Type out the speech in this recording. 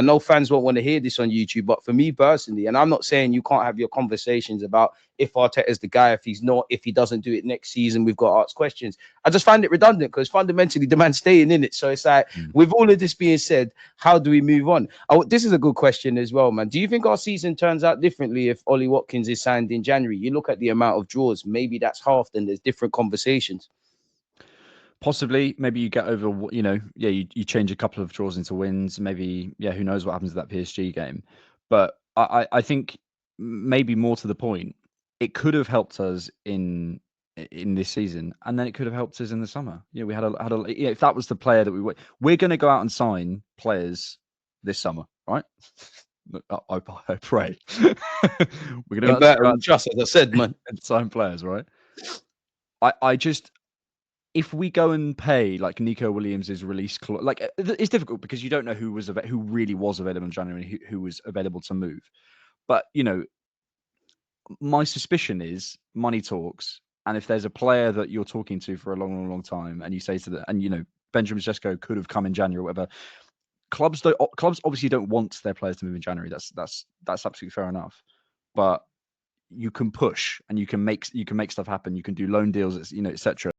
I know fans won't want to hear this on YouTube, but for me personally, and I'm not saying you can't have your conversations about if Arteta's the guy, if he's not, if he doesn't do it next season, we've got to ask questions. I just find it redundant because fundamentally the man's staying in it. So it's like, with all of this being said, how do we move on? This is a good question as well, man. Do you think our season turns out differently if Ollie Watkins is signed in January? You look at the amount of draws, maybe that's half, then there's different conversations. Possibly, maybe you get over, you change a couple of draws into wins. Maybe, who knows what happens to that PSG game. But I think maybe more to the point, it could have helped us in this season, and then it could have helped us in the summer. We had a if that was the player that we're going to go out and sign players this summer, right? I pray. We're going to go out Trust, as I said, man. and sign players, right? I just, if we go and pay like Nico Williams' release clause, like it's difficult because you don't know who really was available in January, who was available to move. But my suspicion is money talks, and if there's a player that you're talking to for a long, long, long time, and you say to and Benjamin Sesko could have come in January or whatever. Clubs obviously don't want their players to move in January. That's absolutely fair enough, but you can push and you can make stuff happen. You can do loan deals, etc.